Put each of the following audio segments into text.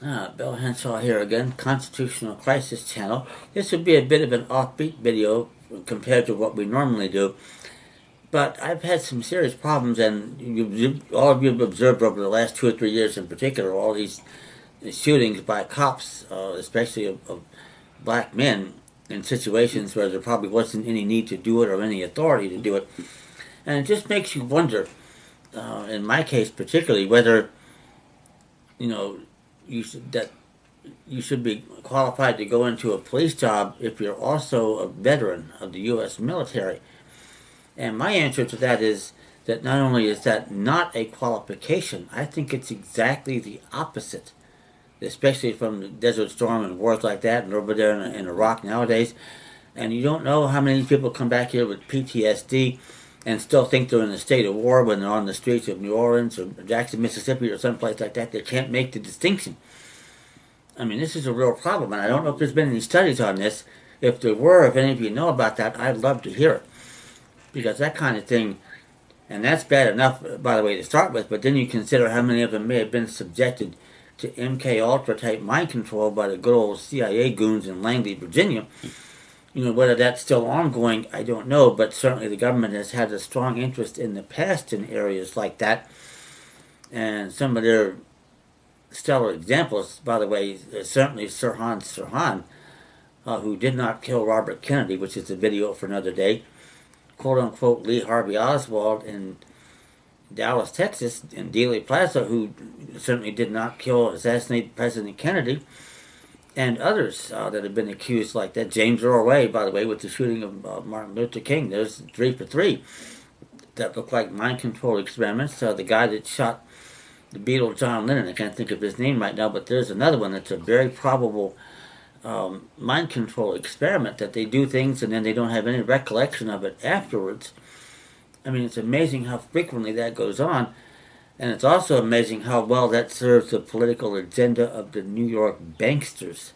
Bill Henshaw here again, Constitutional Crisis Channel. This would be a bit of an offbeat video compared to what we normally do, but I've had some serious problems, and all of you have observed over the last 2 or 3 years in particular, all these shootings by cops, especially of black men, in situations where there probably wasn't any need to do it or any authority to do it. And it just makes you wonder, in my case particularly, whether you know you should be qualified to go into a police job if you're also a veteran of the U.S. military. And my answer to that is that not only is that not a qualification, I think it's exactly the opposite, especially from the Desert Storm and wars like that, and over there in Iraq nowadays. And you don't know how many people come back here with PTSD and still think they're in a state of war when they're on the streets of New Orleans or Jackson, Mississippi, or someplace like that. They can't make the distinction. I mean, this is a real problem, and I don't know if there's been any studies on this. If there were, if any of you know about that, I'd love to hear it. Because that kind of thing, and that's bad enough, by the way, to start with, but then you consider how many of them may have been subjected to MKultra type mind control by the good old CIA goons in Langley, Virginia. Whether that's still ongoing, I don't know, but certainly the government has had a strong interest in the past in areas like that. And some of their stellar examples, by the way, certainly Sirhan, who did not kill Robert Kennedy, which is a video for another day, quote-unquote Lee Harvey Oswald in Dallas, Texas, in Dealey Plaza, who certainly did not assassinate President Kennedy, and others that have been accused like that. James Earl Ray, by the way, with the shooting of Martin Luther King. There's 3 for 3 that look like mind control experiments. The guy that shot the Beatle John Lennon, I can't think of his name right now, but there's another one that's a very probable mind control experiment, that they do things and then they don't have any recollection of it afterwards. I mean, it's amazing how frequently that goes on. And it's also amazing how well that serves the political agenda of the New York banksters,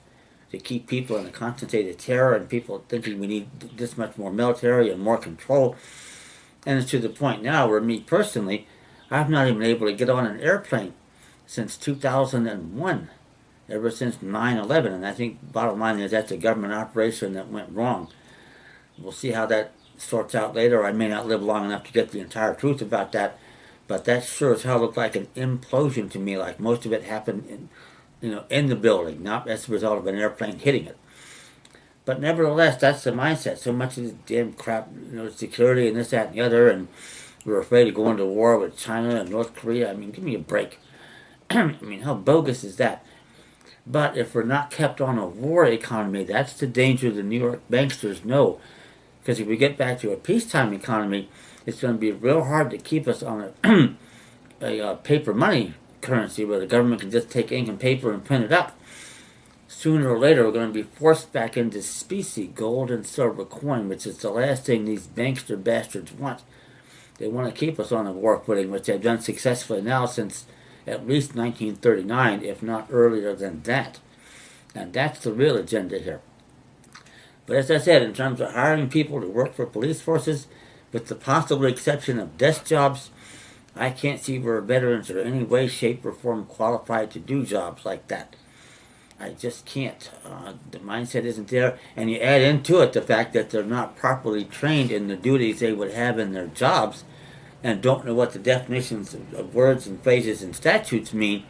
to keep people in a constant state of terror and people thinking we need this much more military and more control. And it's to the point now where me personally, I've not even been able to get on an airplane since 2001, ever since 9/11. And I think bottom line is that's a government operation that went wrong. We'll see how that sorts out later. I may not live long enough to get the entire truth about that. But that sure as hell looked like an implosion to me, like most of it happened in the building, not as a result of an airplane hitting it. But nevertheless, that's the mindset. So much of this damn crap, security and this, that, and the other, and we're afraid of going to war with China and North Korea. I mean, give me a break. I mean, how bogus is that? But if we're not kept on a war economy, that's the danger the New York banksters know. Because if we get back to a peacetime economy, it's going to be real hard to keep us on a paper money currency where the government can just take ink and paper and print it up. Sooner or later, we're going to be forced back into specie, gold and silver coin, which is the last thing these bankster bastards want. They want to keep us on a war footing, which they've done successfully now since at least 1939, if not earlier than that. And that's the real agenda here. But as I said, in terms of hiring people to work for police forces, with the possible exception of desk jobs, I can't see where veterans are in any way, shape, or form qualified to do jobs like that. I just can't. The mindset isn't there. And you add into it the fact that they're not properly trained in the duties they would have in their jobs and don't know what the definitions of words and phrases and statutes mean.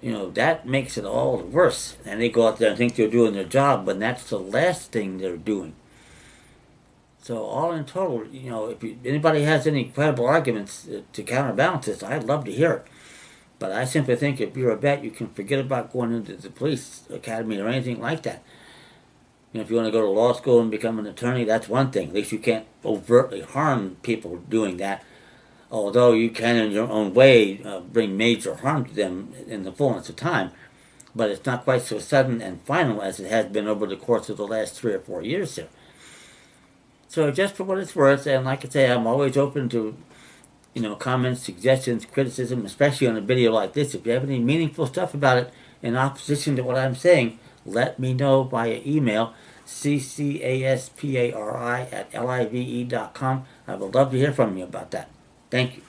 That makes it all worse. And they go out there and think they're doing their job, but that's the last thing they're doing. So all in total, if anybody has any credible arguments to counterbalance this, I'd love to hear it. But I simply think if you're a vet, you can forget about going into the police academy or anything like that. If you want to go to law school and become an attorney, that's one thing. At least you can't overtly harm people doing that. Although you can, in your own way, bring major harm to them in the fullness of time. But it's not quite so sudden and final as it has been over the course of the last 3 or 4 years here. So just for what it's worth, and like I say, I'm always open to, comments, suggestions, criticism, especially on a video like this. If you have any meaningful stuff about it in opposition to what I'm saying, let me know via email, ccaspari@live.com. I would love to hear from you about that. Thank you.